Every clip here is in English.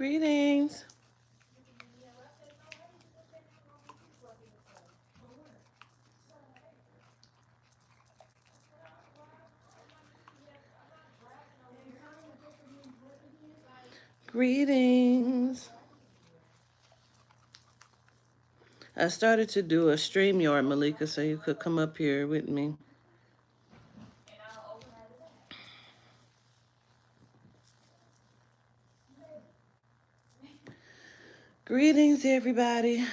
Greetings. Greetings. I started to do a StreamYard, Malika, so you could come up here with me. Greetings, everybody.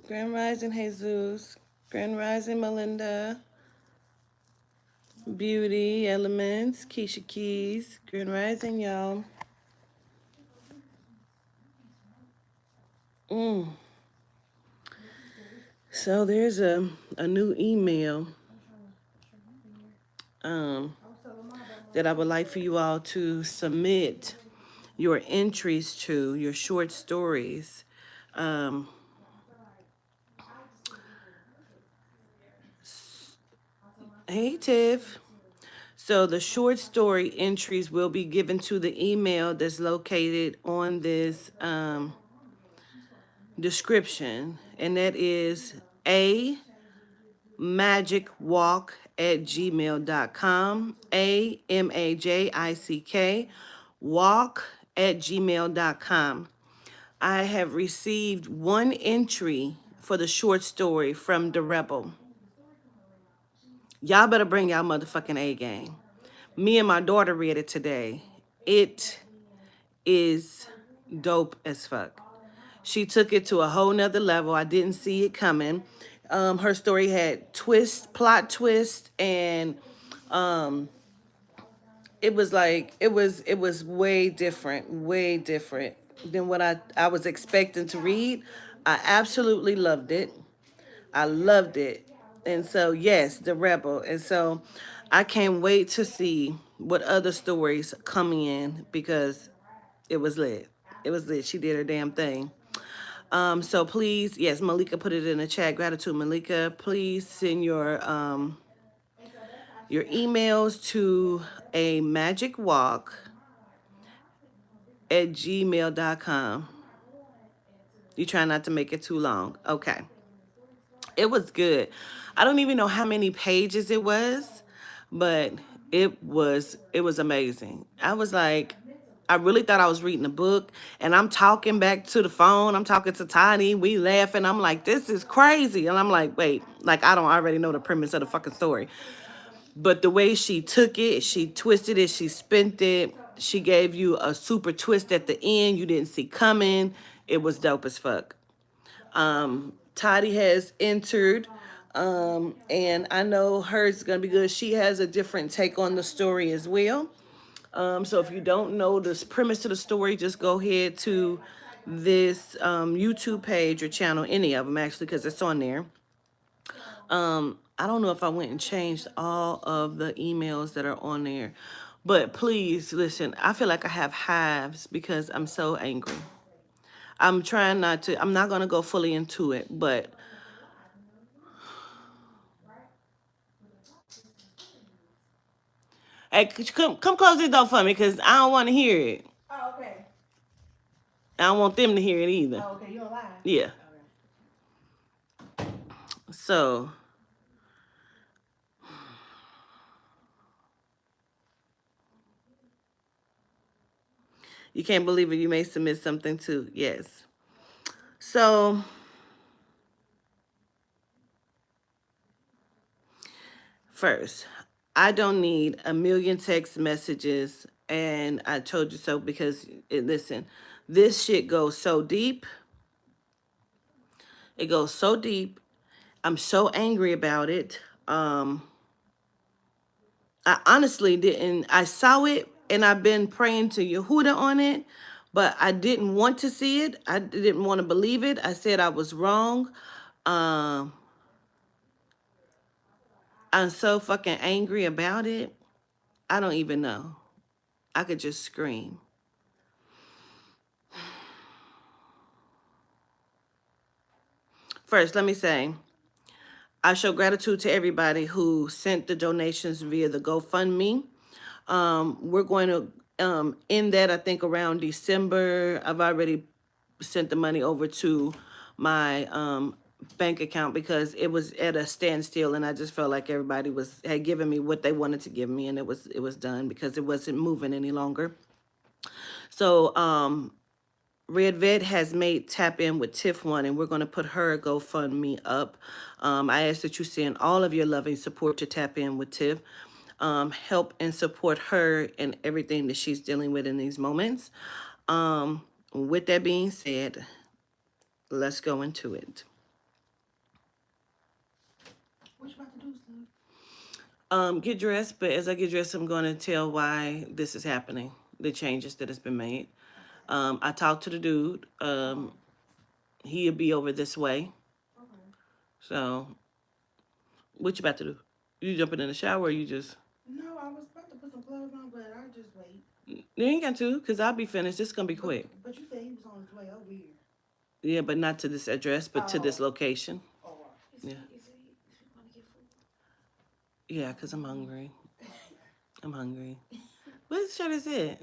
Grand Rising Jesus. Grand Rising Melinda. Beauty Elements. Keisha Keys. Grand Rising, y'all. So there's a new email that I would like for you all to submit your entries to, your short stories. Hey, Tiff. So the short story entries will be given to the email that's located on this description, and that is amajickwalk@gmail.com. AMAJICK walk@gmail.com. I have received one entry for the short story from the Rebel. Y'all better bring y'all motherfucking A game. Me and my daughter read it today. It is dope as fuck. She took it to a whole nother level. I didn't see it coming. Her story had plot twist, and it was like it was way different than what I was expecting to read. I absolutely loved it. I loved it. And so, yes, The Rebel. And so I can't wait to see what other stories coming in because it was lit. It was lit. She did her damn thing. So please, yes, Malika put it in the chat. Gratitude, Malika. Please send your emails to amajickwalk@gmail.com. You try not to make it too long. Okay. It was good. I don't even know how many pages it was, but it was amazing. I was like, I really thought I was reading a book, and I'm talking back to the phone. I'm talking to Tiny. We laughing. I'm like, this is crazy. And I'm like, wait, like I don't already know the premise of the fucking story. But the way she took it, she twisted it, she spent it. She gave you a super twist at the end you didn't see coming. It was dope as fuck. Toddy has entered, and I know hers is gonna be good. She has a different take on the story as well. So if you don't know the premise of the story, just go ahead to this YouTube page or channel, any of them actually, because it's on there. I don't know if I went and changed all of the emails that are on there, but please listen. I feel like I have hives because I'm so angry. I'm trying not to. I'm not gonna go fully into it, but hey, come close this door for me because I don't want to hear it. Oh, okay. I don't want them to hear it either. Oh, okay. You alive? Yeah. So, you can't believe it. You may submit something too. Yes. So, first, I don't need a million text messages, and I told you so because, listen, this shit goes so deep. It goes so deep. I'm so angry about it. I honestly didn't. I saw it, and I've been praying to Yehuda on it, but I didn't want to see it. I didn't want to believe it. I said I was wrong. Um, I'm so fucking angry about it. I don't even know. I could just scream. First, let me say, I show gratitude to everybody who sent the donations via the GoFundMe. We're going to end that, I think, around December. I've already sent the money over to my bank account because it was at a standstill, and I just felt like everybody had given me what they wanted to give me, and it was done because it wasn't moving any longer. So Red Vet has made Tap In with Tiff one, and we're going to put her GoFundMe up. I ask that you send all of your loving support to Tap In with Tiff. Help and support her and everything that she's dealing with in these moments. With that being said, let's go into it. What you about to do, son? Get dressed, but as I get dressed, I'm going to tell why this is happening, the changes that has been made. I talked to the dude. He'll be over this way. Okay. So, what you about to do? You jumping in the shower or you just... No, I was about to put some clothes on, but I'll just wait. You ain't got to, because I'll be finished. This is going to be quick. But you said he was on his way over here. Yeah, but not to this address, but to this location. Oh, Yeah. Is he going to get food? Yeah, because I'm hungry. I'm hungry. What shirt is it?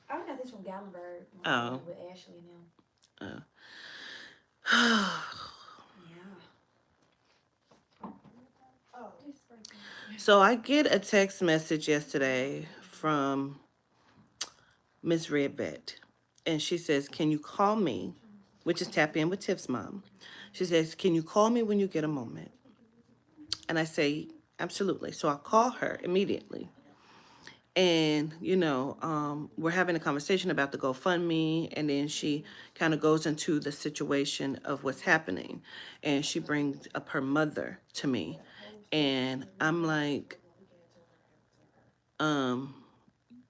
I got this from Gallenberg. Oh. With Ashley and them. Oh. Yeah. Oh. So I get a text message yesterday from Miss Redvet, and she says, "Can you call me?" Which is Tap In with Tiff's mom. She says, "Can you call me when you get a moment?" And I say, "Absolutely." So I call her immediately. And, we're having a conversation about the GoFundMe, and then she kind of goes into the situation of what's happening. And she brings up her mother to me. And I'm like,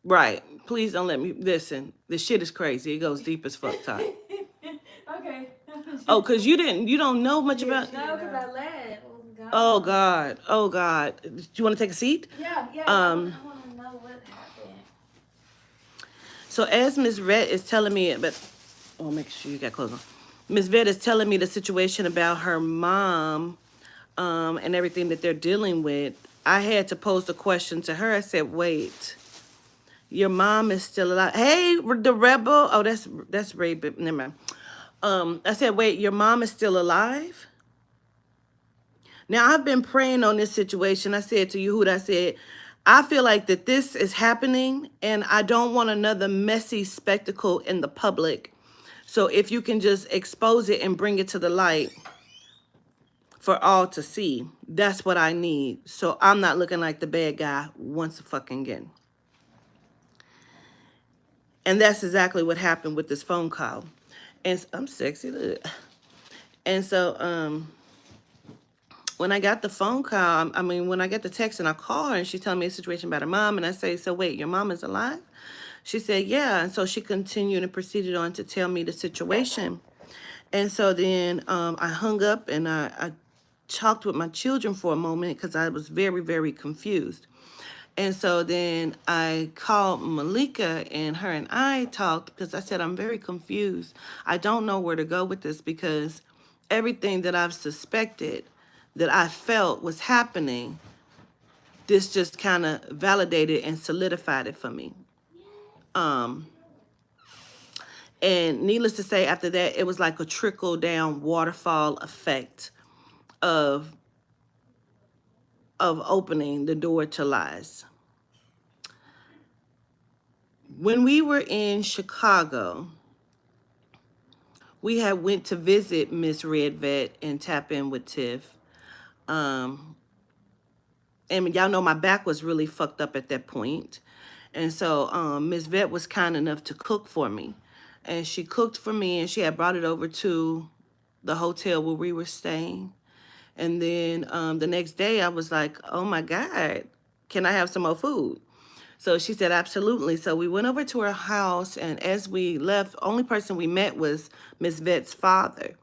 right, please don't let me, listen, this shit is crazy. It goes deep as fuck, Todd. Okay. Oh, because you don't know much about... No, because I laughed. Oh, God. Oh, God. Do you want to take a seat? Yeah. I want to know what happened. So as Ms. Vet is telling me, make sure you got clothes on. Ms. Vet is telling me the situation about her mom and everything that they're dealing with. I had to pose the question to her. I said, "Wait, your mom is still alive?" Hey, the rebel. Oh, that's Ray. But never mind. I said, "Wait, your mom is still alive?" Now I've been praying on this situation. I said to Yehuda, I said, I feel like that this is happening, and I don't want another messy spectacle in the public. So if you can just expose it and bring it to the light for all to see, that's what I need. So I'm not looking like the bad guy once fucking again. And that's exactly what happened with this phone call. And I'm sexy. Look. And so when I got the phone call, when I got the text and I call her and she told me a situation about her mom, and I say, "So wait, your mom is alive?" She said, "Yeah." And so she continued and proceeded on to tell me the situation. And so then I hung up and I talked with my children for a moment because I was very, very confused. And so then I called Malika, and her and I talked because I said, "I'm very confused. I don't know where to go with this because everything that I've suspected, that I felt was happening, this just kind of validated and solidified it for me." And needless to say, after that, it was like a trickle down waterfall effect of opening the door to lies. When we were in Chicago, we had went to visit Miss Red Vet and Tap In with Tiff. And y'all know my back was really fucked up at that point. And so Miss Vet was kind enough to cook for me. And she cooked for me, and she had brought it over to the hotel where we were staying. And then the next day I was like, "Oh my God, can I have some more food?" So she said, "Absolutely." So we went over to her house, and as we left, only person we met was Miss Vet's father,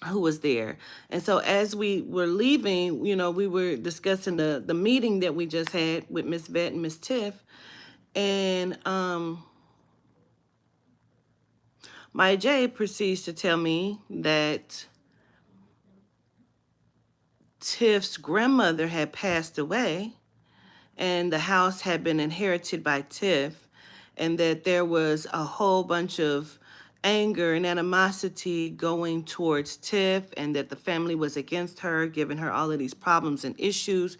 who was there. And so as we were leaving, we were discussing the meeting that we just had with Miss Vet and Miss Tiff. And my Jay proceeds to tell me that Tiff's grandmother had passed away, and the house had been inherited by Tiff, and that there was a whole bunch of anger and animosity going towards Tiff, and that the family was against her, giving her all of these problems and issues,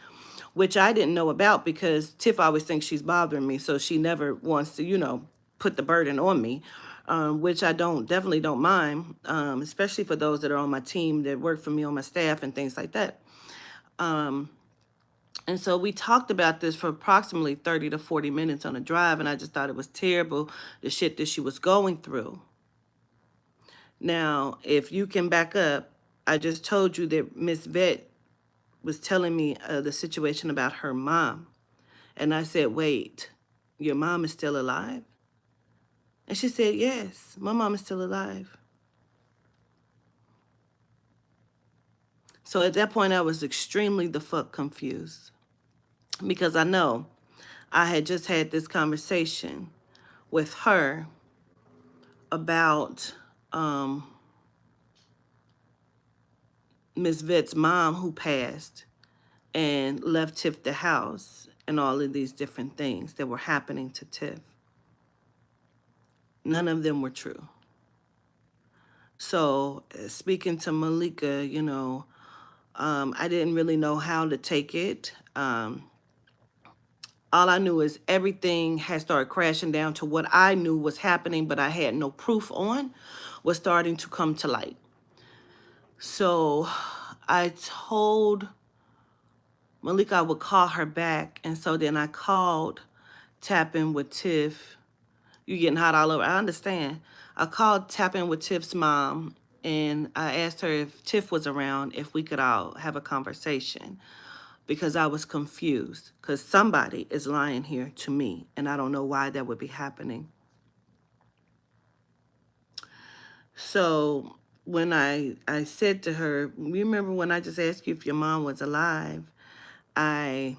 which I didn't know about because Tiff always thinks she's bothering me, so she never wants to, put the burden on me, which I definitely don't mind, especially for those that are on my team that work for me on my staff and things like that. And so we talked about this for approximately 30 to 40 minutes on a drive, and I just thought it was terrible, the shit that she was going through. Now, if you can back up, I just told you that Miss Vet was telling me the situation about her mom. And I said, wait, your mom is still alive? And she said, yes, my mom is still alive. So at that point, I was extremely the fuck confused because I know I had just had this conversation with her about Miss Vet's mom who passed and left Tiff the house and all of these different things that were happening to Tiff. None of them were true. So speaking to Malika, I didn't really know how to take it. All I knew is everything had started crashing down to what I knew was happening, but I had no proof on, was starting to come to light. So I told Malika I would call her back. And so then I called Tapping with Tiff. You getting hot all over. I understand. I called Tapping with Tiff's mom and I asked her if Tiff was around, if we could all have a conversation because I was confused because somebody is lying here to me and I don't know why that would be happening. So when I said to her, remember when I just asked you if your mom was alive? I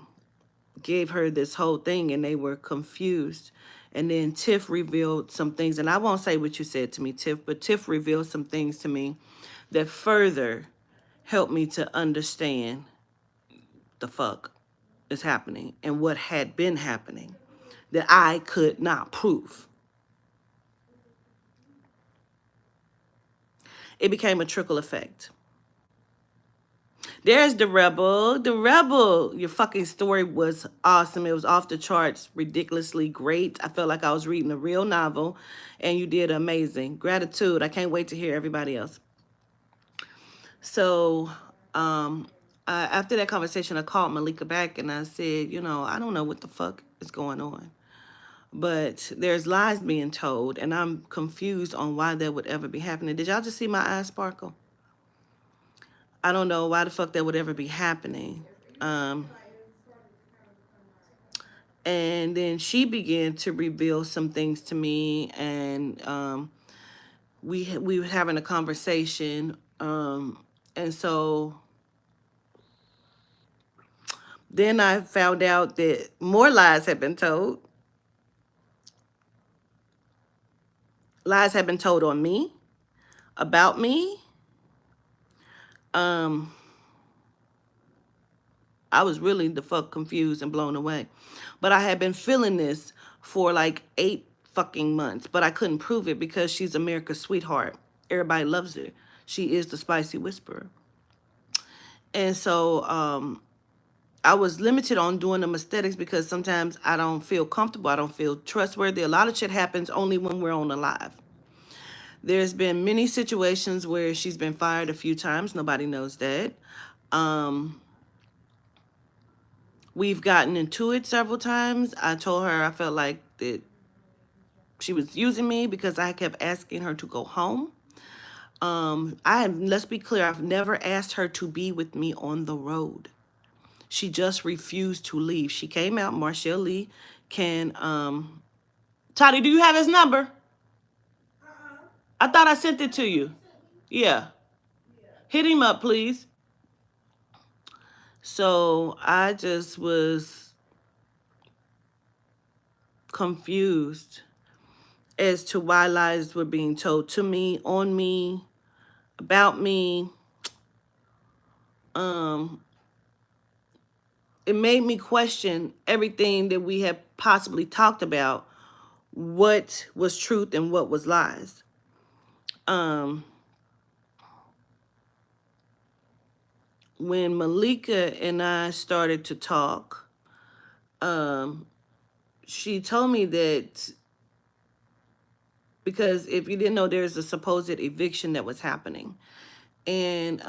gave her this whole thing and they were confused. And then Tiff revealed some things, and I won't say what you said to me, Tiff, but Tiff revealed some things to me that further helped me to understand the fuck is happening and what had been happening that I could not prove. It became a trickle effect. There's the rebel. The rebel. Your fucking story was awesome. It was off the charts, ridiculously great. I felt like I was reading a real novel, and you did amazing. Gratitude. I can't wait to hear everybody else. So, after that conversation, I called Malika back and I said, I don't know what the fuck is going on. But there's lies being told, and I'm confused on why that would ever be happening. Did y'all just see my eyes sparkle? I don't know why the fuck that would ever be happening. And then she began to reveal some things to me, and we were having a conversation, and so then I found out that more lies had been told. Lies had been told on me, about me. I was really the fuck confused and blown away. But I had been feeling this for like 8 fucking months, but I couldn't prove it because she's America's sweetheart. Everybody loves her. She is the spicy whisperer. And so I was limited on doing them aesthetics because sometimes I don't feel comfortable. I don't feel trustworthy. A lot of shit happens only when we're on the live. There's been many situations where she's been fired a few times. Nobody knows that. We've gotten into it several times. I told her I felt like that she was using me because I kept asking her to go home. Let's be clear, I've never asked her to be with me on the road. She just refused to leave. She came out, Marshall Lee can, Toddy, do you have his number? I thought I sent it to you. Yeah. Hit him up, please. So I just was confused as to why lies were being told to me, on me, about me. it made me question everything that we had possibly talked about, what was truth and what was lies. Um, when Malika and I started to talk, um, she told me that because if you didn't know, there's a supposed eviction that was happening. And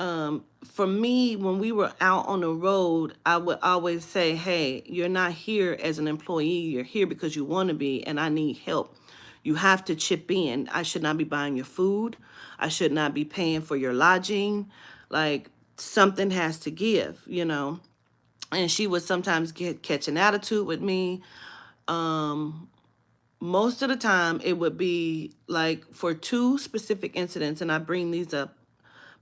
for me, when we were out on the road, I would always say, hey, you're not here as an employee. You're here because you want to be, and I need help. You have to chip in. I should not be buying your food. I should not be paying for your lodging. Like, something has to give, you know. And she would sometimes catch an attitude with me. Most of the time, it would be like for two specific incidents, and I bring these up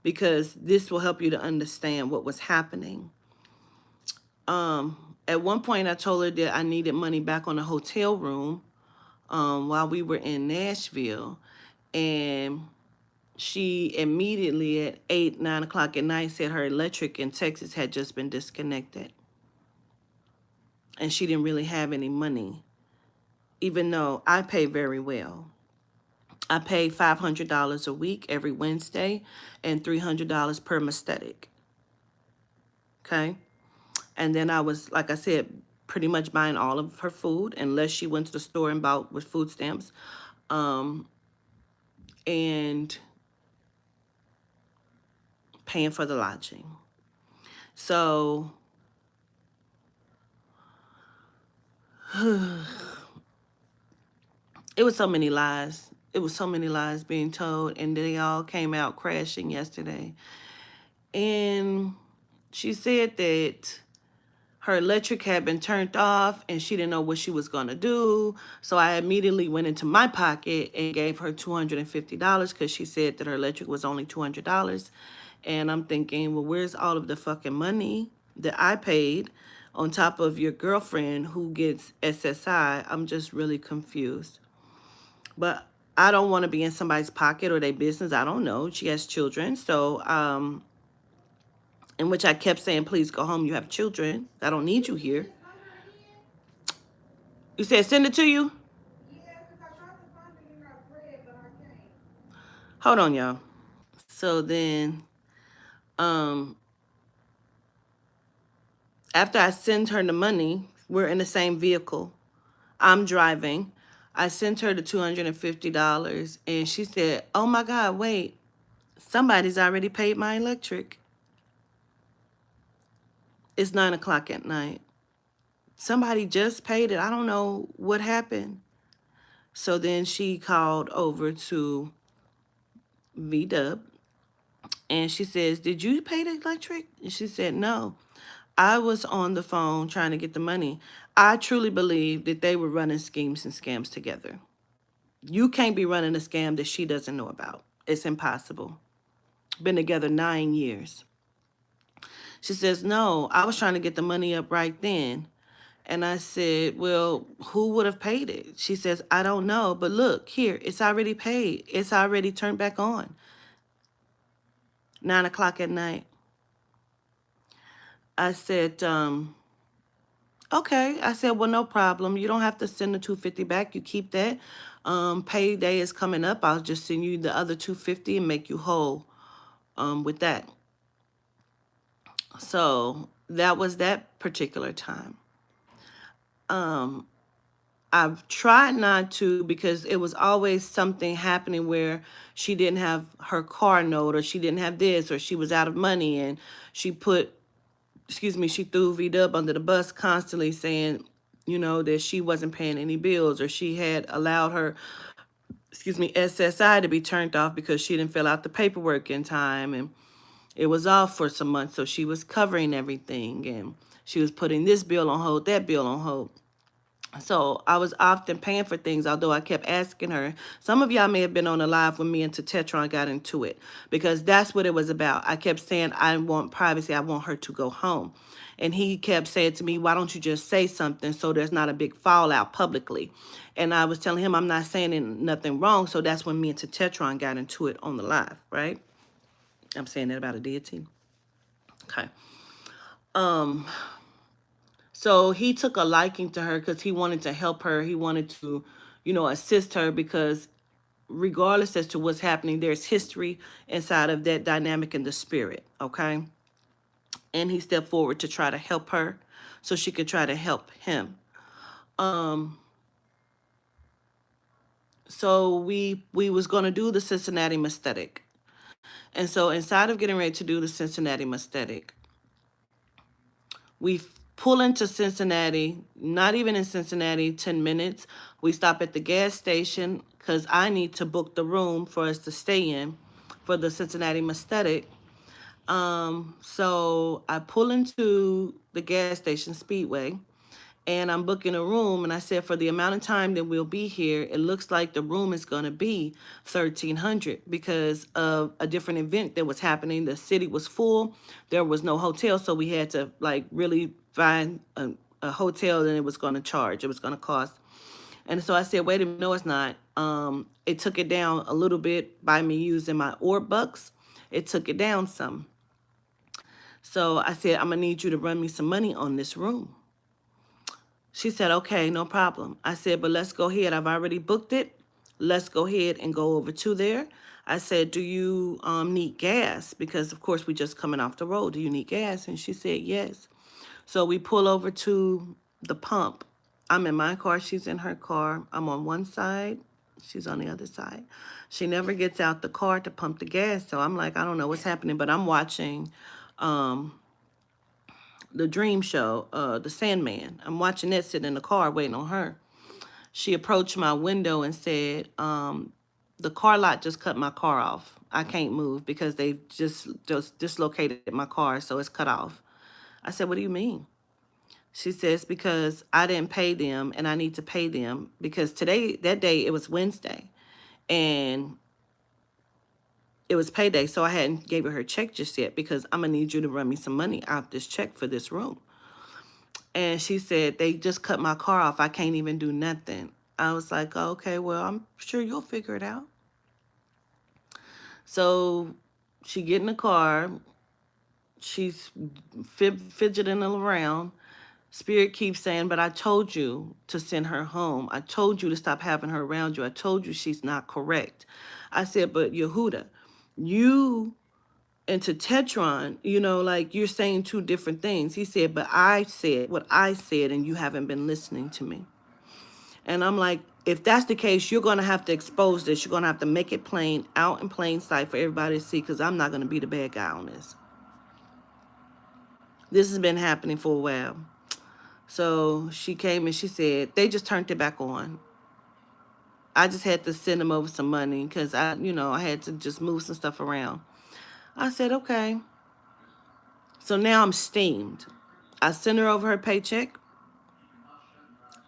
because this will help you to understand what was happening. At one point, I told her that I needed money back on a hotel room while we were in Nashville. And she immediately at 8, 9 o'clock at night said her electric in Texas had just been disconnected. And she didn't really have any money, even though I pay very well. I pay $500 a week every Wednesday and $300 per aesthetic. Okay. And then I was, like I said, pretty much buying all of her food unless she went to the store and bought with food stamps. And paying for the lodging. So it was so many lies. It was so many lies being told, and they all came out crashing yesterday. And she said that her electric had been turned off and she didn't know what she was going to do. So I immediately went into my pocket and gave her $250 because she said that her electric was only $200. And I'm thinking, well, where's all of the fucking money that I paid on top of your girlfriend who gets SSI? I'm just really confused. But I don't want to be in somebody's pocket or their business. I don't know. She has children. So, in which I kept saying, please go home. You have children. I don't need you here. You said send it to you? Hold on, y'all. So then, um, after I send her the money, we're in the same vehicle. I'm driving. I sent her the $250 and she said, oh my God, wait, somebody's already paid my electric. It's 9 o'clock at night. Somebody just paid it. I don't know what happened. So then she called over to VW and she says, did you pay the electric? And she said, no. I was on the phone trying to get the money. I truly believe that they were running schemes and scams together. You can't be running a scam that she doesn't know about. It's impossible. Been together 9 years. She says, no, I was trying to get the money up right then. And I said, well, who would have paid it? She says, I don't know. But look, here, it's already paid. It's already turned back on. 9 o'clock at night. I said, okay. I said, well, no problem. You don't have to send the $250 back. You keep that. Payday is coming up. I'll just send you the other $250 and make you whole with that. So that was that particular time. I've tried not to because it was always something happening where she didn't have her car note or she didn't have this or she was out of money and she she threw VW under the bus constantly saying, you know, that she wasn't paying any bills or she had allowed her, SSI to be turned off because she didn't fill out the paperwork in time and it was off for some months. So she was covering everything and she was putting this bill on hold, that bill on hold. So I was often paying for things, although I kept asking her. Some of y'all may have been on a live when me and Tetron got into it because that's what it was about. I kept saying, I want privacy. I want her to go home. And he kept saying to me, why don't you just say something so there's not a big fallout publicly? And I was telling him I'm not saying nothing wrong. So that's when me and Tetron got into it on the live, right? I'm saying that about a deity. Okay. So he took a liking to her because he wanted to help her. He wanted to, assist her because regardless as to what's happening, there's history inside of that dynamic in the spirit, okay? And he stepped forward to try to help her so she could try to help him. Um, so we was gonna do the Cincinnati Maesthetic. And so inside of getting ready to do the Cincinnati Maesthetic, we pull into Cincinnati, not even in Cincinnati, 10 minutes. We stop at the gas station because I need to book the room for us to stay in for the Cincinnati Maesthetic. So I pull into the gas station, Speedway, and I'm booking a room. And I said, for the amount of time that we'll be here, it looks like the room is going to be 1,300 because of a different event that was happening. The city was full. There was no hotel. So we had to like really find a hotel, and it was going to charge. It was going to cost. And so I said, wait a minute, no, it's not. It took it down a little bit by me using my orb bucks. It took it down some. So I said, I'm going to need you to run me some money on this room. She said, okay, no problem. I said, but let's go ahead. I've already booked it. Let's go ahead and go over to there. I said, do you need gas? Because, of course, we just coming off the road. Do you need gas? And she said, yes. So we pull over to the pump. I'm in my car. She's in her car. I'm on one side. She's on the other side. She never gets out the car to pump the gas. So I'm like, I don't know what's happening, but I'm watching the dream show, The Sandman. I'm watching that sitting in the car waiting on her. She approached my window and said, the car lot just cut my car off. I can't move because they just dislocated my car, so it's cut off. I said, what do you mean? She says, because I didn't pay them and I need to pay them because that day, it was Wednesday. And it was payday, so I hadn't gave her check just yet because I'm going to need you to run me some money out this check for this room. And she said, they just cut my car off. I can't even do nothing. I was like, oh, okay, well, I'm sure you'll figure it out. So she get in the car. She's fidgeting around. Spirit keeps saying, but I told you to send her home. I told you to stop having her around you. I told you she's not correct. I said, but Yehuda, you and to Tetron, like you're saying two different things. He said, but I said what I said and you haven't been listening to me. And I'm like, if that's the case, you're going to have to expose this. You're going to have to make it plain, out in plain sight for everybody to see, because I'm not going to be the bad guy on this. This has been happening for a while. So she came and she said, they just turned it back on. I just had to send them over some money because I had to just move some stuff around. I said, okay. So now I'm steamed. I send her over her paycheck.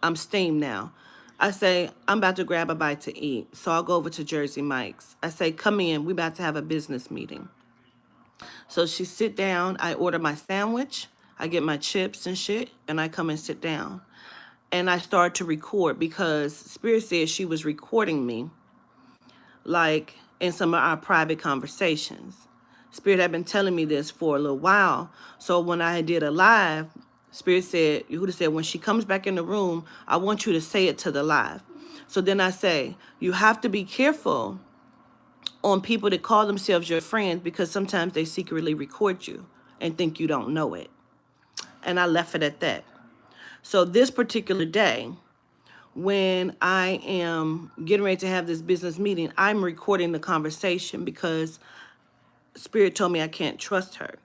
I'm steamed now. I say, I'm about to grab a bite to eat. So I'll go over to Jersey Mike's. I say, come in. We about to have a business meeting. So she sit down. I order my sandwich. I get my chips and shit. And I come and sit down. And I start to record because Spirit said she was recording me like in some of our private conversations. Spirit had been telling me this for a little while. So when I did a live, Spirit said, Yehuda said, when she comes back in the room, I want you to say it to the live. So then I say, you have to be careful on people that call themselves your friends because sometimes they secretly record you and think you don't know it. And I left it at that. So this particular day, when I am getting ready to have this business meeting, I'm recording the conversation because Spirit told me I can't trust her.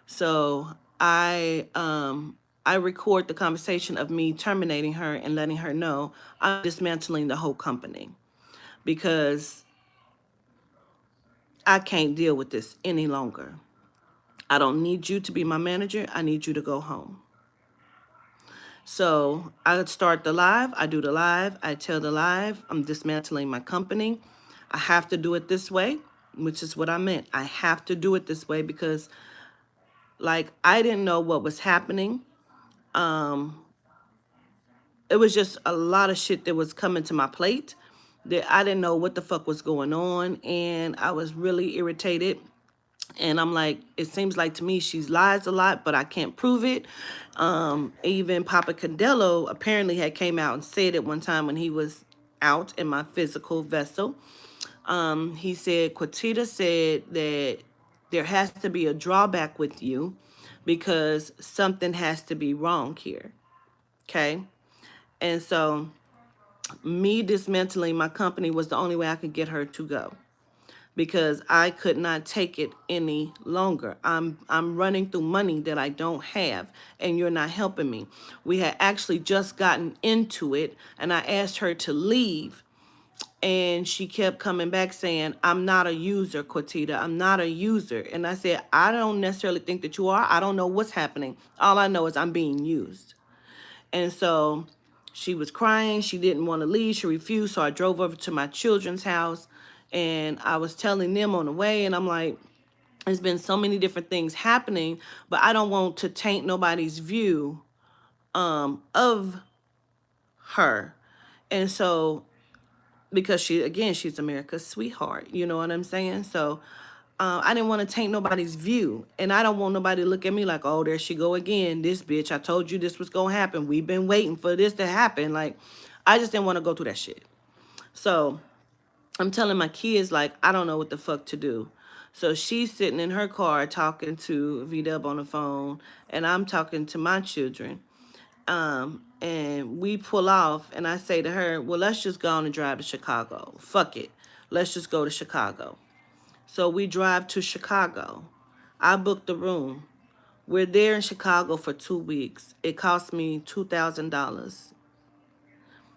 So I record the conversation of me terminating her and letting her know I'm dismantling the whole company because I can't deal with this any longer. I don't need you to be my manager. I need you to go home. So I start the live. I do the live. I tell the live I'm dismantling my company. I have to do it this way, which is what I meant. I have to do it this way because, like, I didn't know what was happening. It was just a lot of shit that was coming to my plate that I didn't know what the fuck was going on, and I was really irritated. And I'm like, it seems like to me she lies a lot, but I can't prove it. Even Papa Candello apparently had came out and said it one time when he was out in my physical vessel. He said, Quatita said that there has to be a drawback with you because something has to be wrong here. Okay. And so me dismantling my company was the only way I could get her to go because I could not take it any longer. I'm running through money that I don't have and you're not helping me. We had actually just gotten into it and I asked her to leave and she kept coming back saying, I'm not a user, Quatita. I'm not a user. And I said, I don't necessarily think that you are. I don't know what's happening. All I know is I'm being used. And so she was crying. She didn't want to leave. She refused. So I drove over to my children's house and I was telling them on the way. And I'm like, there's been so many different things happening, but I don't want to taint nobody's view of her. And so, because she, again, she's America's sweetheart. You know what I'm saying? So I didn't want to taint nobody's view. And I don't want nobody to look at me like, oh, there she go again. This bitch, I told you this was going to happen. We've been waiting for this to happen. Like, I just didn't want to go through that shit. So I'm telling my kids, like, I don't know what the fuck to do. So she's sitting in her car talking to V-Dub on the phone, and I'm talking to my children. And we pull off, and I say to her, well, let's just go on and drive to Chicago. Fuck it. Let's just go to Chicago. So we drive to Chicago. I booked the room. We're there in Chicago for 2 weeks. It cost me $2,000.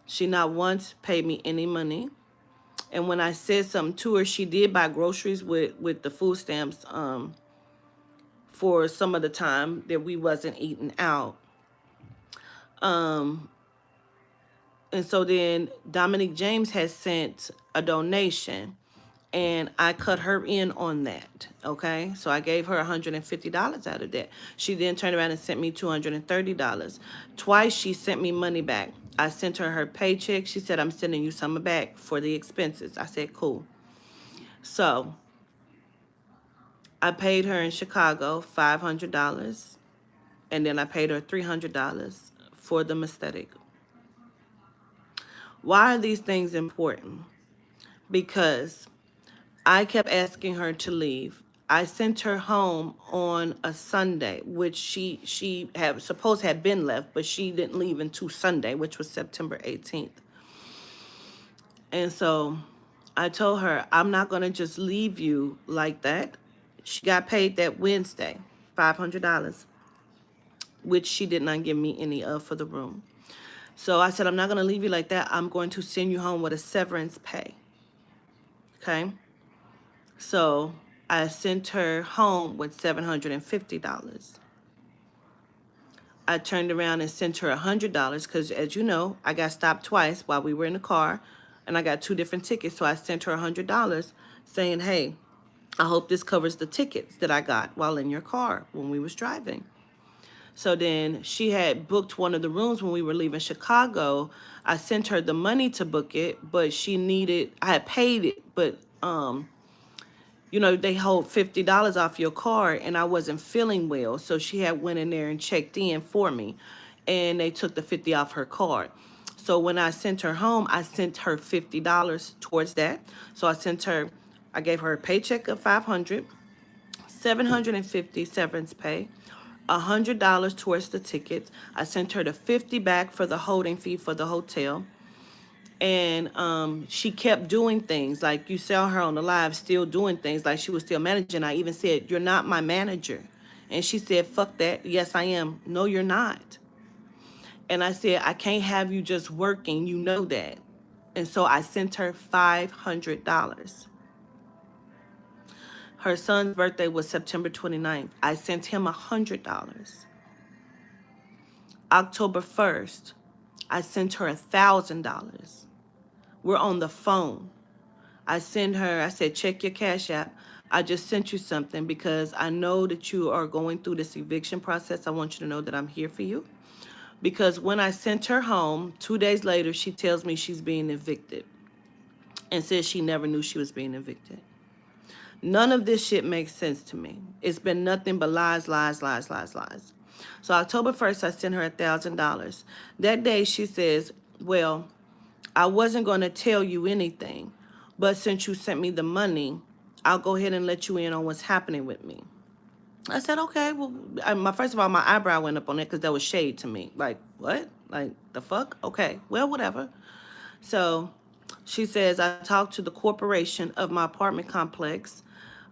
She not once paid me any money. And when I said something to her, she did buy groceries with the food stamps for some of the time that we wasn't eating out. And so then Dominique James has sent a donation and I cut her in on that. Okay. So I gave her $150 out of that. She then turned around and sent me $230. Twice she sent me money back. I sent her her paycheck. She said, I'm sending you some back for the expenses. I said, cool. So I paid her in Chicago $500. And then I paid her $300 for the aesthetic. Why are these things important? Because I kept asking her to leave. I sent her home on a Sunday, which she had supposed had been left, but she didn't leave until Sunday, which was September 18th. And so I told her, I'm not going to just leave you like that. She got paid that Wednesday, $500, which she did not give me any of for the room. So I said, I'm not going to leave you like that. I'm going to send you home with a severance pay. Okay? So I sent her home with $750. I turned around and sent her $100 because, as you know, I got stopped twice while we were in the car and I got two different tickets. So I sent her $100 saying, hey, I hope this covers the tickets that I got while in your car when we was driving. So then she had booked one of the rooms when we were leaving Chicago. I sent her the money to book it, but I had paid it, but they hold $50 off your card and I wasn't feeling well. So she had went in there and checked in for me and they took the 50 off her card. So when I sent her home, I sent her $50 towards that. So I gave her a paycheck of $500, $750 severance pay, $100 towards the tickets. I sent her the 50 back for the holding fee for the hotel. And she kept doing things like you saw her on the live still doing things like she was still managing. I even said, you're not my manager. And she said, fuck that. Yes, I am. No, you're not. And I said, I can't have you just working. You know that. And so I sent her $500. Her son's birthday was September 29th. I sent him $100. October 1st, I sent her $1,000. We're on the phone. I said, check your Cash App. I just sent you something because I know that you are going through this eviction process. I want you to know that I'm here for you. Because when I sent her home, 2 days later, she tells me she's being evicted and says she never knew she was being evicted. None of this shit makes sense to me. It's been nothing but lies, lies, lies, lies, lies. So October 1st, I sent her $1,000. That day she says, well, I wasn't going to tell you anything, but since you sent me the money, I'll go ahead and let you in on what's happening with me. I said, okay. Well, first of all, my eyebrow went up on it because that was shade to me. Like, what? Like, the fuck? Okay. Well, whatever. So she says, I talked to the corporation of my apartment complex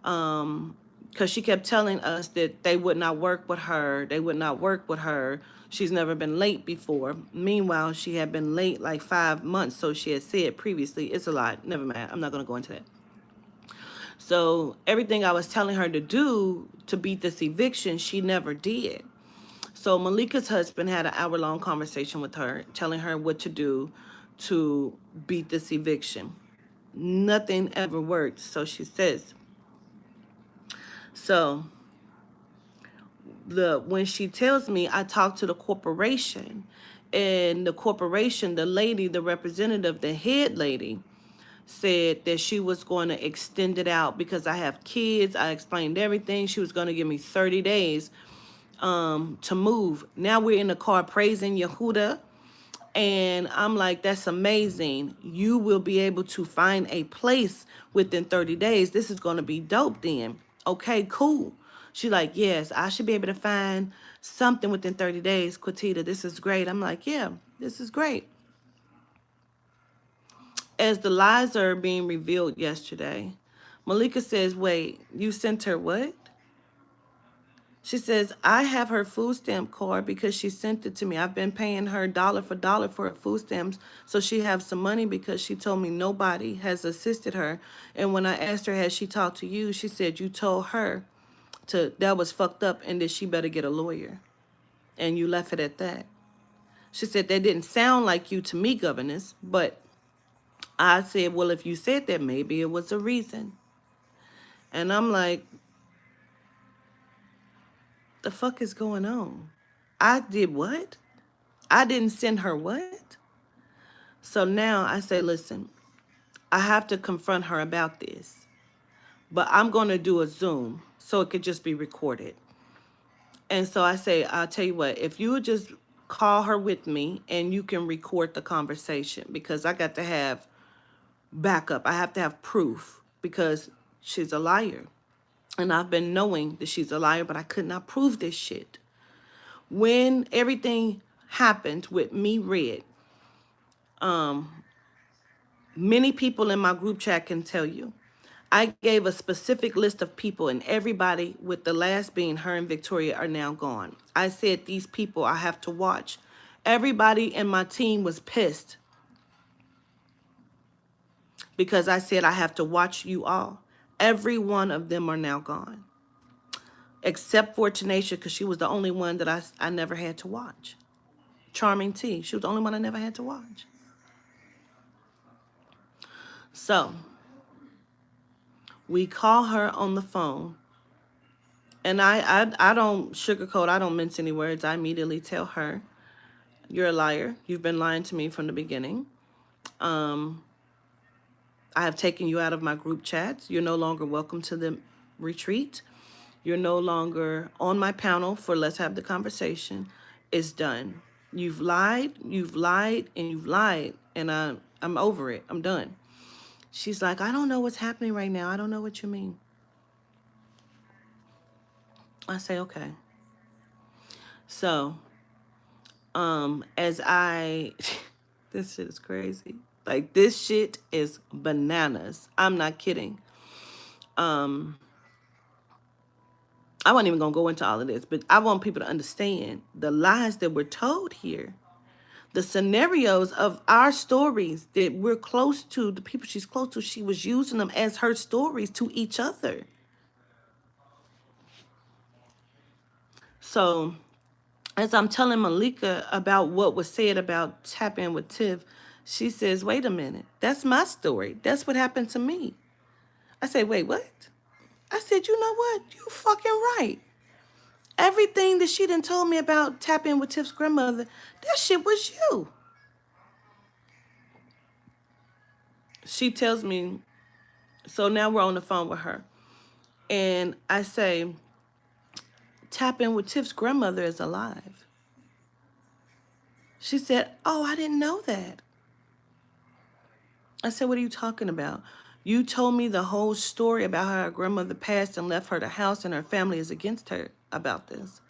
because she kept telling us that they would not work with her. They would not work with her. She's never been late before. Meanwhile, she had been late like 5 months. So she had said previously. It's a lot. Never mind. I'm not going to go into that. So everything I was telling her to do to beat this eviction, she never did. So Malika's husband had an hour-long conversation with her, telling her what to do to beat this eviction. Nothing ever worked, so she says. So when she tells me I talked to the corporation, and the corporation, the lady, the representative, the head lady, said that she was going to extend it out because I have kids. I explained everything. She was going to give me 30 days to move. Now we're in the car praising Yehuda. And I'm like, that's amazing. You will be able to find a place within 30 days. This is going to be dope then. Okay, cool. She's like, yes, I should be able to find something within 30 days. Quatita, this is great. I'm like, yeah, this is great. As the lies are being revealed yesterday, Malika says, wait, you sent her what? She says, I have her food stamp card because she sent it to me. I've been paying her dollar for dollar for her food stamps so she has some money because she told me nobody has assisted her. And when I asked her, has she talked to you? She said, you told her that was fucked up and that she better get a lawyer. And you left it at that. She said, that didn't sound like you to me, governess, but I said, well, if you said that, maybe it was a reason. And I'm like, the fuck is going on? I did what? I didn't send her what? So now I say, listen, I have to confront her about this, but I'm going to do a Zoom so it could just be recorded. And so I say, I'll tell you what, if you would just call her with me and you can record the conversation because I got to have backup. I have to have proof because she's a liar. And I've been knowing that she's a liar, but I could not prove this shit. When everything happened with me, Red, many people in my group chat can tell you. I gave a specific list of people, and everybody, with the last being her and Victoria, are now gone. I said, these people I have to watch. Everybody in my team was pissed because I said, I have to watch you all. Every one of them are now gone, except for Tanisha, because she was the only one that I never had to watch. Charming T, she was the only one I never had to watch. So we call her on the phone. And I don't sugarcoat. I don't mince any words. I immediately tell her, you're a liar. You've been lying to me from the beginning. I have taken you out of my group chats. You're no longer welcome to the retreat. You're no longer on my panel for Let's Have the Conversation. It's done. You've lied, and you've lied, and I'm over it. I'm done. She's like, I don't know what's happening right now. I don't know what you mean. I say, okay. So, as I, this shit is crazy. Like, this shit is bananas. I'm not kidding. I wasn't even gonna go into all of this, but I want people to understand the lies that were told here, the scenarios of our stories that we're close to, the people she's close to. She was using them as her stories to each other. So as I'm telling Malika about what was said about Tap In with Tiff, she says, wait a minute, that's my story. That's what happened to me. I say, wait, what? I said, you know what? You fucking right. Everything that she done told me about Tap In with Tiff's grandmother, that shit was you. She tells me, so now we're on the phone with her. And I say, tap in with Tiff's grandmother is alive. She said, oh, I didn't know that. I said, what are you talking about? You told me the whole story about how her grandmother passed and left her the house and her family is against her about this.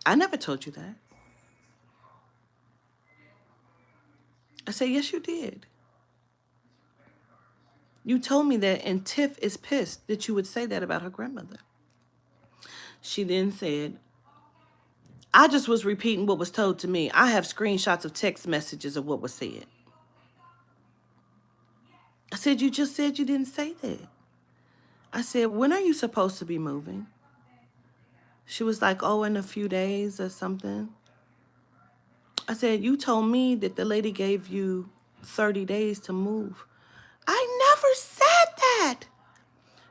I never told you that. I said, yes, you did. You told me that, and Tiff is pissed that you would say that about her grandmother. She then said, I just was repeating what was told to me. I have screenshots of text messages of what was said. I said, you just said you didn't say that. I said, when are you supposed to be moving? She was like, oh, in a few days or something. I said, you told me that the lady gave you 30 days to move. I never said that.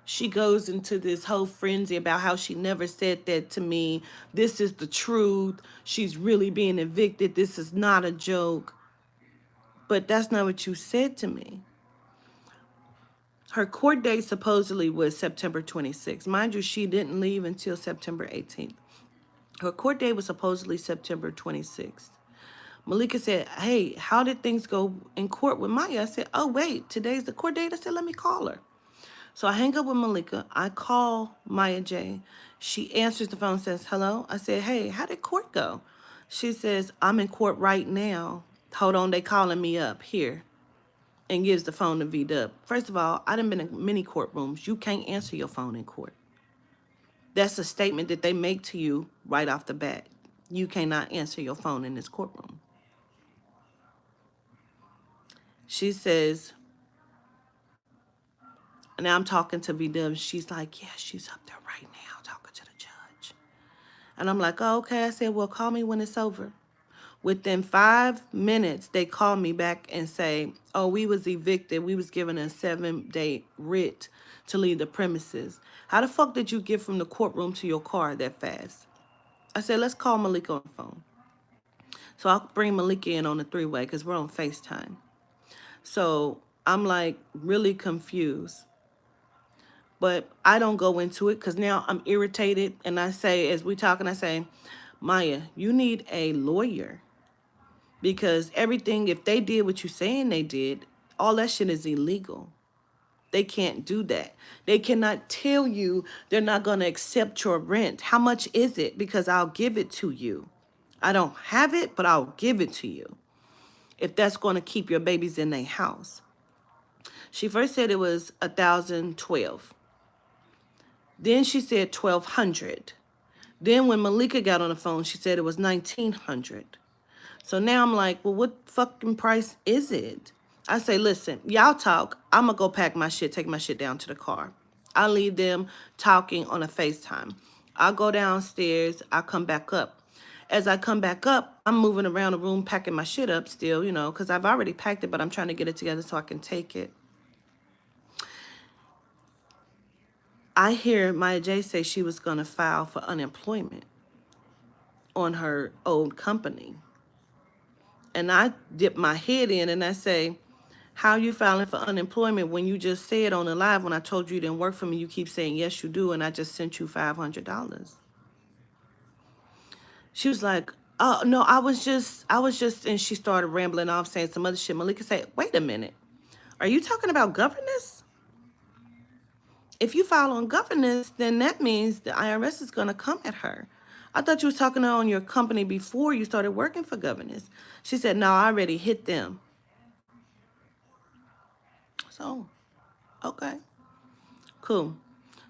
She goes into this whole frenzy about how she never said that to me. This is the truth. She's really being evicted. This is not a joke. But that's not what you said to me. Her court date supposedly was September 26th. Mind you, she didn't leave until September 18th. Her court date was supposedly September 26th. Malika said, hey, how did things go in court with Maya? I said, oh, wait, today's the court date? I said, let me call her. So I hang up with Malika. I call Maya J. She answers the phone, says, hello. I said, hey, how did court go? She says, I'm in court right now. Hold on, they calling me up here. And gives the phone to V-Dub. First of all, I done been in many courtrooms. You can't answer your phone in court. That's a statement that they make to you right off the bat. You cannot answer your phone in this courtroom. She says, now I'm talking to V-Dub. She's like, yeah, she's up there right now talking to the judge. And I'm like, oh, okay. I said, well, call me when it's over. Within 5 minutes, they call me back and say, oh, we was evicted. We was given a 7-day writ to leave the premises. How the fuck did you get from the courtroom to your car that fast? I said, let's call Malika on the phone. So I'll bring Malika in on the three-way because we're on FaceTime. So I'm like really confused. But I don't go into it because now I'm irritated. And I say, as we talking, I say, Maya, you need a lawyer. Because everything, if they did what you're saying they did, all that shit is illegal. They can't do that. They cannot tell you they're not going to accept your rent. How much is it? Because I'll give it to you. I don't have it, but I'll give it to you. If that's going to keep your babies in their house. She first said it was 1,012. Then she said 1,200. Then when Malika got on the phone, she said it was 1,900. So now I'm like, well, what fucking price is it? I say, listen, y'all talk. I'm going to go pack my shit, take my shit down to the car. I leave them talking on a FaceTime. I'll go downstairs. I'll come back up. As I come back up, I'm moving around the room, packing my shit up still, because I've already packed it, but I'm trying to get it together so I can take it. I hear Maya J say she was going to file for unemployment on her old company. And I dip my head in and I say, how are you filing for unemployment when you just said on the live when I told you you didn't work for me, you keep saying, yes, you do, and I just sent you $500. She was like, oh, no, I was just, and she started rambling off saying some other shit. Malika said, wait a minute. Are you talking about governance? If you file on governance, then that means the IRS is going to come at her. I thought you was talking to her on your company before you started working for governance. She said, no, I already hit them. So, okay, cool.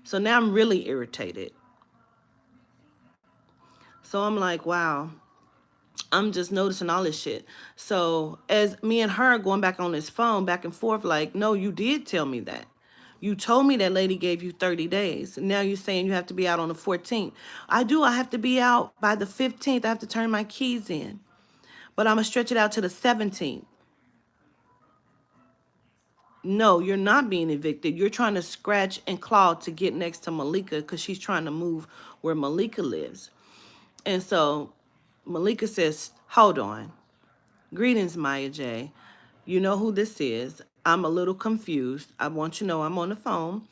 So now I'm really irritated. So I'm like, wow, I'm just noticing all this shit. So as me and her going back on this phone, back and forth, like, no, you did tell me that. You told me that lady gave you 30 days. Now you're saying you have to be out on the 14th. I do. I have to be out by the 15th. I have to turn my keys in. But I'm going to stretch it out to the 17th. No, you're not being evicted. You're trying to scratch and claw to get next to Malika because she's trying to move where Malika lives. And so Malika says, hold on. Greetings, Maya J. You know who this is. I'm a little confused. I want you to know I'm on the phone.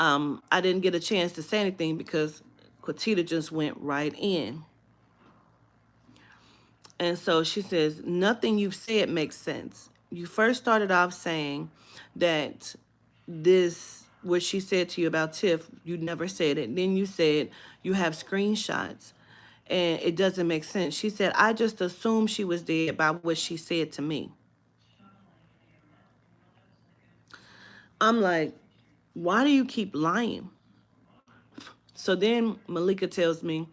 I didn't get a chance to say anything because Quatita just went right in. And so she says, nothing you've said makes sense. You first started off saying that this, what she said to you about Tiff, you never said it. Then you said you have screenshots and it doesn't make sense. She said, I just assumed she was dead by what she said to me. I'm like, why do you keep lying? So then Malika tells me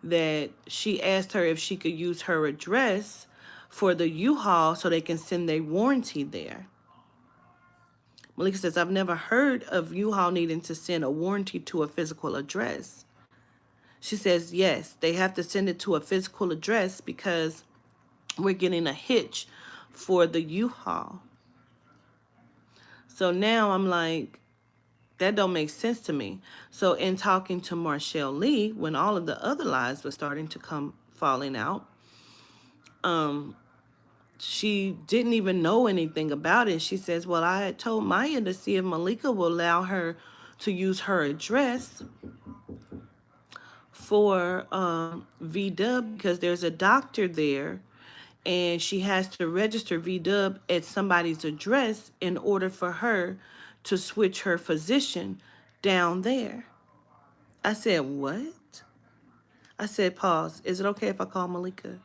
that she asked her if she could use her address for the U-Haul so they can send their warranty there. Malika says, I've never heard of U-Haul needing to send a warranty to a physical address. She says, yes, they have to send it to a physical address because we're getting a hitch for the U-Haul. So now I'm like, that don't make sense to me. So in talking to Marshall Lee, when all of the other lies were starting to come falling out, she didn't even know anything about it. She says, well, I had told Maya to see if Malika will allow her to use her address for VW because there's a doctor there and she has to register VW at somebody's address in order for her to switch her physician down there. I said, what? I said, pause. Is it okay if I call Malika?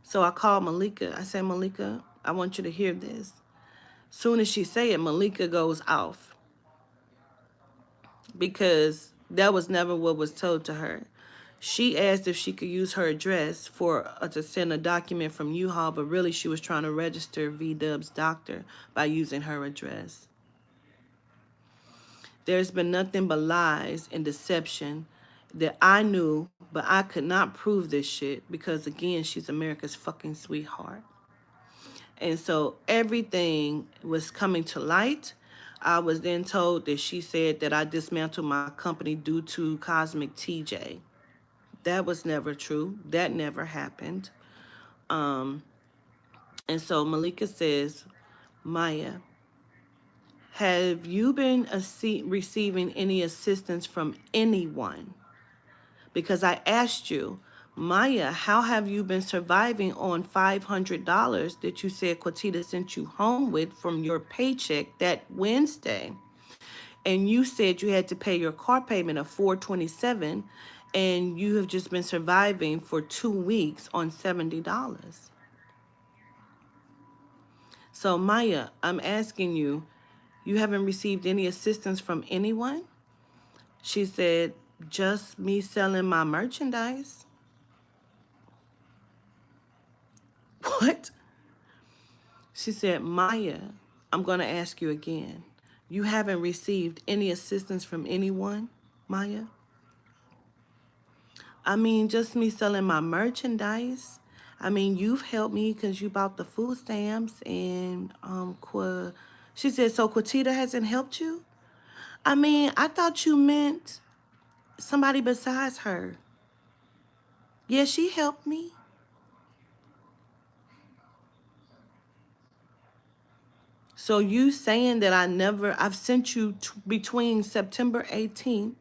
So I called Malika. I said, Malika, I want you to hear this. Soon as she say it, Malika goes off because that was never what was told to her. She asked if she could use her address for to send a document from U-Haul, but really she was trying to register V-Dub's doctor by using her address. There's been nothing but lies and deception that I knew, but I could not prove this shit because, again, she's America's fucking sweetheart. And so everything was coming to light. I was then told that she said that I dismantled my company due to Cosmic TJ. That was never true. That never happened. And so Malika says, Maya, have you been receiving any assistance from anyone? Because I asked you, Maya, how have you been surviving on $500 that you said Quatita sent you home with from your paycheck that Wednesday? And you said you had to pay your car payment of $427 and you have just been surviving for 2 weeks on $70. So Maya, I'm asking you, you haven't received any assistance from anyone? She said, just me selling my merchandise. What? She said, Maya, I'm going to ask you again. You haven't received any assistance from anyone, Maya? I mean, just me selling my merchandise. I mean, you've helped me because you bought the food stamps and she said, so Quatita hasn't helped you? I mean, I thought you meant somebody besides her. Yeah, she helped me. So you saying that I've sent you between September 18th,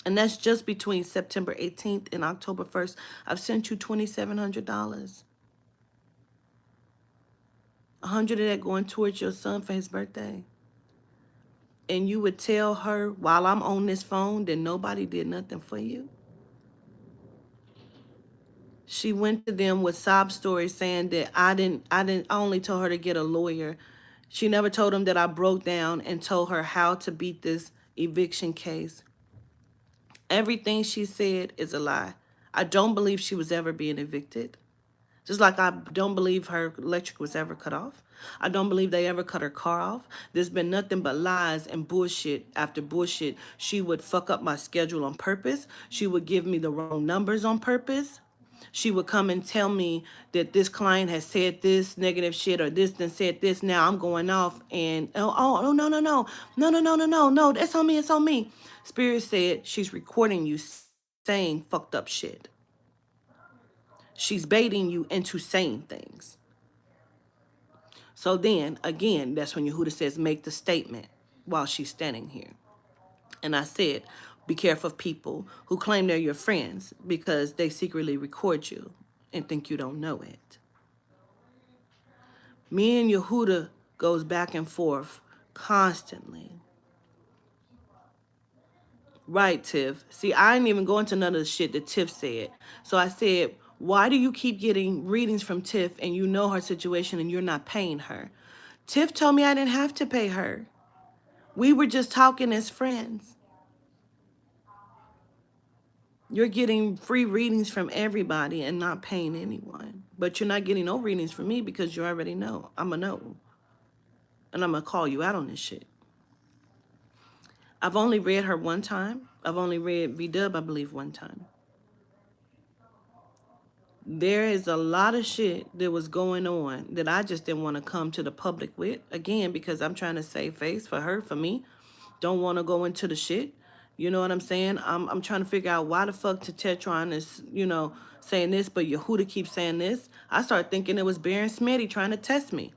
and that's just between September 18th and October 1st, I've sent you $2,700. 100 of that going towards your son for his birthday. And you would tell her while I'm on this phone that nobody did nothing for you? She went to them with sob stories saying that I only told her to get a lawyer. She never told them that I broke down and told her how to beat this eviction case. Everything she said is a lie. I don't believe she was ever being evicted. Just like I don't believe her electric was ever cut off. I don't believe they ever cut her car off. There's been nothing but lies and bullshit after bullshit. She would fuck up my schedule on purpose. She would give me the wrong numbers on purpose. She would come and tell me that this client has said this negative shit or this then said this. Now I'm going off and no, no, that's on me, it's on me. Spirit said she's recording you saying fucked up shit. She's baiting you into saying things. So then, again, that's when Yehuda says, make the statement while she's standing here. And I said, be careful of people who claim they're your friends because they secretly record you and think you don't know it. Me and Yehuda goes back and forth constantly. Right, Tiff. See, I didn't even go into none of the shit that Tiff said. So I said, why do you keep getting readings from Tiff and you know her situation and you're not paying her? Tiff told me I didn't have to pay her. We were just talking as friends. You're getting free readings from everybody and not paying anyone. But you're not getting no readings from me because you already know. I'm a know. And I'm going to call you out on this shit. I've only read her one time. I've only read V-Dub, I believe, one time. There is a lot of shit that was going on that I just didn't want to come to the public with. Again, because I'm trying to save face for her, for me. Don't want to go into the shit. You know what I'm saying? I'm trying to figure out why the fuck Tetron is, saying this, but Yehuda keeps saying this. I started thinking it was Baron Smitty trying to test me.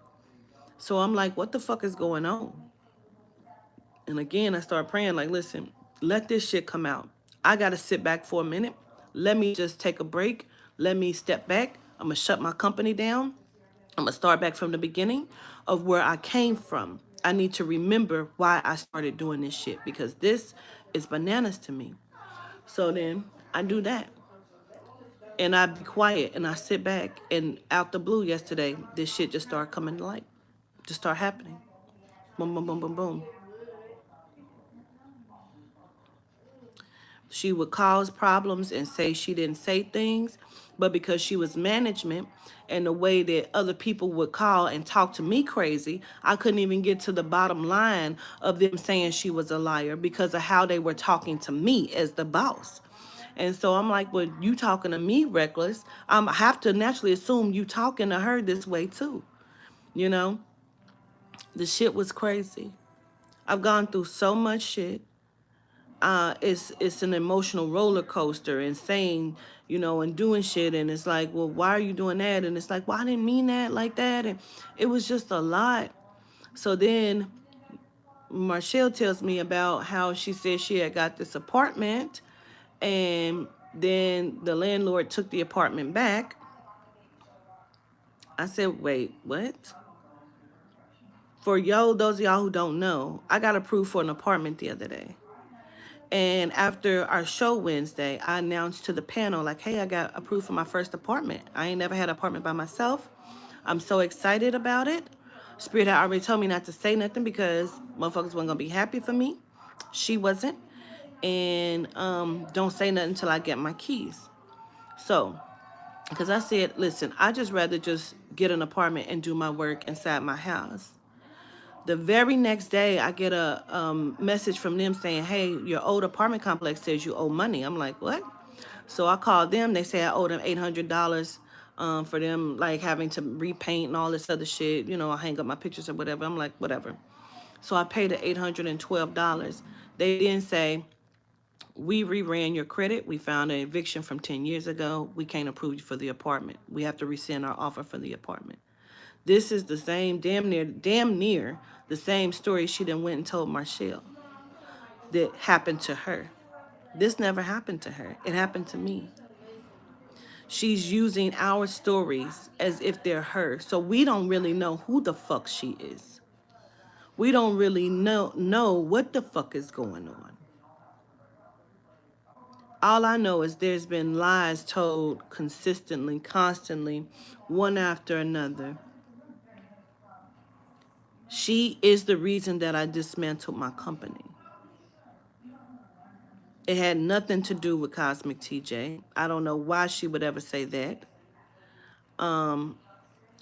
So I'm like, what the fuck is going on? And again, I started praying, like, listen, let this shit come out. I got to sit back for a minute. Let me just take a break. Let me step back. I'm going to shut my company down. I'm going to start back from the beginning of where I came from. I need to remember why I started doing this shit because this is bananas to me. So then I do that. And I be quiet and I sit back and out the blue yesterday, this shit just started coming to light. Just start happening. Boom, boom, boom, boom, boom. She would cause problems and say she didn't say things, but because she was management and the way that other people would call and talk to me crazy, I couldn't even get to the bottom line of them saying she was a liar because of how they were talking to me as the boss. And so I'm like, well, you talking to me reckless. I have to naturally assume you talking to her this way too. You know, the shit was crazy. I've gone through so much shit. It's an emotional roller coaster and saying, and doing shit. And it's like, well, why are you doing that? And it's like, well, I didn't mean that like that. And it was just a lot. So then Marshall tells me about how she said she had got this apartment and then the landlord took the apartment back. I said, wait, what? For those of y'all who don't know, I got approved for an apartment the other day. And after our show Wednesday, I announced to the panel, like, hey, I got approved for my first apartment. I ain't never had an apartment by myself. I'm so excited about it. Spirit had already told me not to say nothing because motherfuckers wasn't going to be happy for me. She wasn't. And don't say nothing until I get my keys. So, because I said, listen, I just rather just get an apartment and do my work inside my house. The very next day, I get a message from them saying, hey, your old apartment complex says you owe money. I'm like, what? So I called them. They say I owe them $800 for them, like, having to repaint and all this other shit. I hang up my pictures or whatever. I'm like, whatever. So I paid the $812. They then say, we reran your credit. We found an eviction from 10 years ago. We can't approve you for the apartment. We have to rescind our offer for the apartment. This is the same, damn near the same story she done went and told Marshall that happened to her. This never happened to her. It happened to me. She's using our stories as if they're her. So we don't really know who the fuck she is. We don't really know what the fuck is going on. All I know is there's been lies told consistently, constantly, one after another. She is the reason that I dismantled my company. It had nothing to do with Cosmic TJ. I don't know why she would ever say that.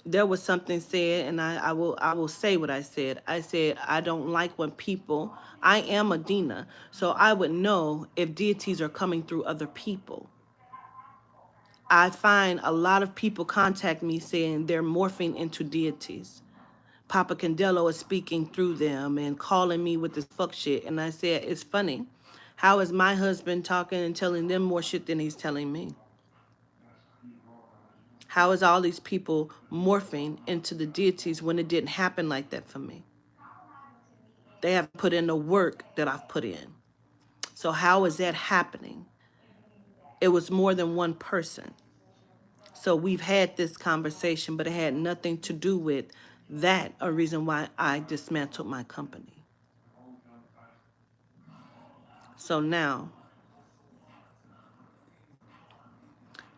There was something said, and I will say what I said. I said, I don't like when people, I am a Dina, so I would know if deities are coming through other people. I find a lot of people contact me saying they're morphing into deities. Papa Candelo is speaking through them and calling me with this fuck shit. And I said, it's funny. How is my husband talking and telling them more shit than he's telling me? How is all these people morphing into the deities when it didn't happen like that for me? They have put in the work that I've put in. So how is that happening? It was more than one person. So we've had this conversation, but it had nothing to do with that, a reason why I dismantled my company. So now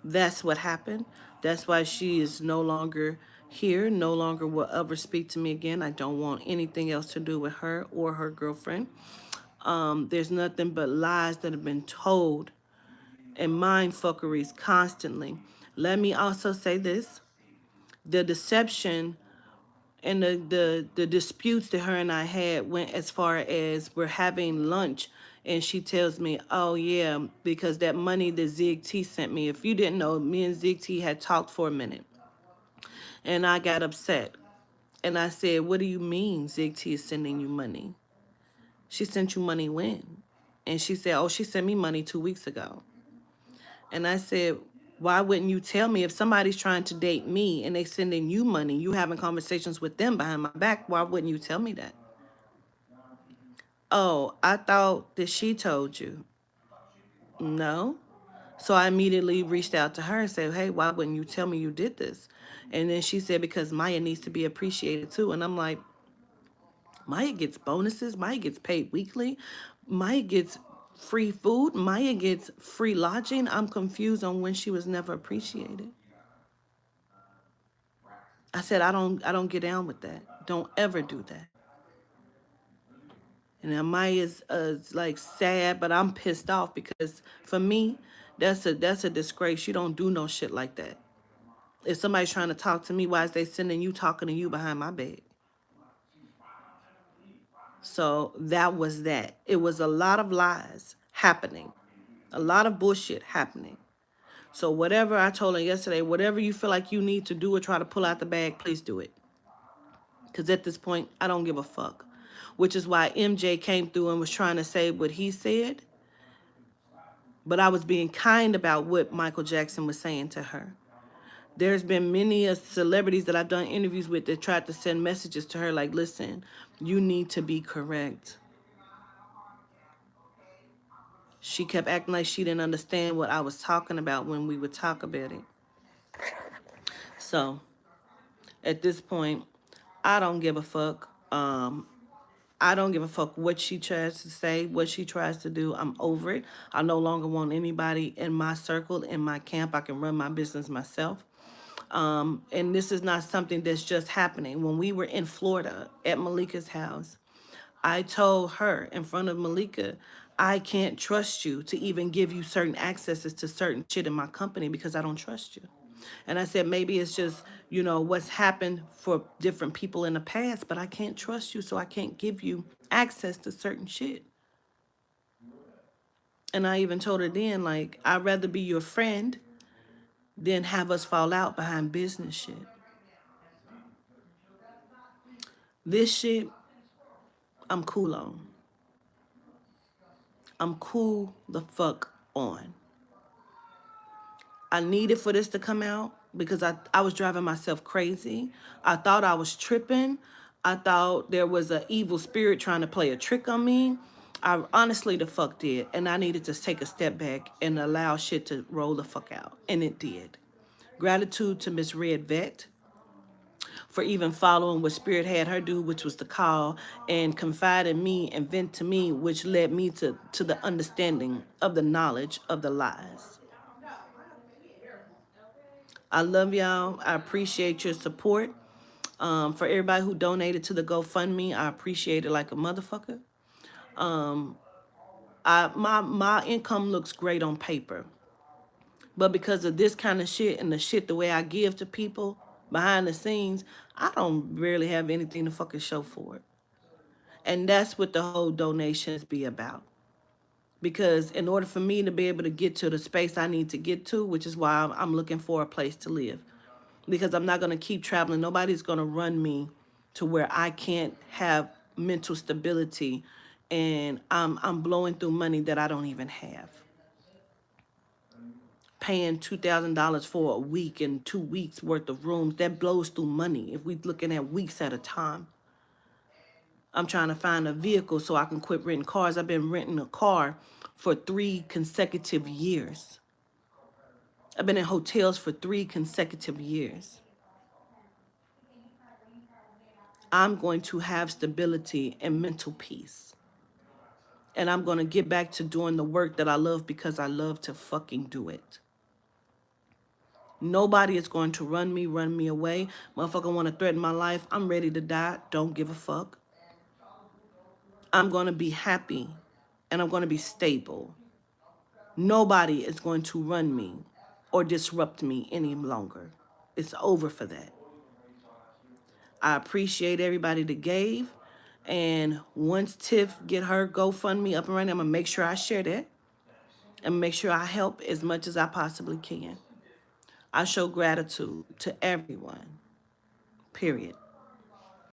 that's what happened. That's why she is no longer here, no longer will ever speak to me again. I don't want anything else to do with her or her girlfriend. There's nothing but lies that have been told and mind fuckeries constantly. Let me also say this: the deception and the disputes that her and I had went as far as we're having lunch and she tells me, oh yeah, because that money that Zig T sent me. If you didn't know, me and Zig T had talked for a minute and I got upset. And I said, what do you mean Zig T is sending you money? She sent you money when? And she said, oh, she sent me money 2 weeks ago. And I said, why wouldn't you tell me if somebody's trying to date me and they sending you money, you having conversations with them behind my back, why wouldn't you tell me that? Oh, I thought that she told you. No. So I immediately reached out to her and said, hey, why wouldn't you tell me you did this? And then she said, because Maya needs to be appreciated too. And I'm like, Maya gets bonuses. Maya gets paid weekly. Maya gets free food. Maya gets free lodging. I'm confused on when she was never appreciated. I said, I don't get down with that. Don't ever do that. And now Maya's like sad, but I'm pissed off because for me, that's a disgrace. You don't do no shit like that. If somebody's trying to talk to me, why is they sending you talking to you behind my back? So that was that. It was a lot of lies happening, a lot of bullshit happening. So whatever I told her yesterday, whatever you feel like you need to do or try to pull out the bag, please do it. Because at this point, I don't give a fuck. Which is why MJ came through and was trying to say what he said. But I was being kind about what Michael Jackson was saying to her. There's been many celebrities that I've done interviews with that tried to send messages to her like, listen, you need to be correct. She kept acting like she didn't understand what I was talking about when we would talk about it. So at this point, I don't give a fuck. I don't give a fuck what she tries to say, what she tries to do. I'm over it. I no longer want anybody in my circle, in my camp. I can run my business myself. And this is not something that's just happening. When we were in Florida at Malika's house, I told her in front of Malika, I can't trust you to even give you certain accesses to certain shit in my company because I don't trust you. And I said, maybe it's just, what's happened for different people in the past, but I can't trust you, so I can't give you access to certain shit. And I even told her then, like, I'd rather be your friend than have us fall out behind business shit. This shit, I'm cool on. I'm cool the fuck on. I needed for this to come out because I was driving myself crazy. I thought I was tripping. I thought there was an evil spirit trying to play a trick on me. I honestly the fuck did. And I needed to take a step back and allow shit to roll the fuck out. And it did. Gratitude to Miss Red Vet for even following what Spirit had her do, which was to call and confide in me and vent to me, which led me to the understanding of the knowledge of the lies. I love y'all. I appreciate your support. For everybody who donated to the GoFundMe, I appreciate it like a motherfucker. My income looks great on paper, but because of this kind of shit and the shit the way I give to people behind the scenes, I don't really have anything to fucking show for it. And that's what the whole donations be about. Because in order for me to be able to get to the space I need to get to, which is why I'm looking for a place to live, because I'm not going to keep traveling. Nobody's going to run me to where I can't have mental stability and I'm blowing through money that I don't even have. Paying $2,000 for a week and 2 weeks worth of rooms, that blows through money if we're looking at weeks at a time. I'm trying to find a vehicle so I can quit renting cars. I've been renting a car for 3 consecutive years. I've been in hotels for 3 consecutive years. I'm going to have stability and mental peace. And I'm going to get back to doing the work that I love because I love to fucking do it. Nobody is going to run me away. Motherfucker want to threaten my life. I'm ready to die. Don't give a fuck. I'm going to be happy and I'm going to be stable. Nobody is going to run me or disrupt me any longer. It's over for that. I appreciate everybody that gave. And once Tiff get her GoFundMe up and running, I'm going to make sure I share that and make sure I help as much as I possibly can. I show gratitude to everyone, period.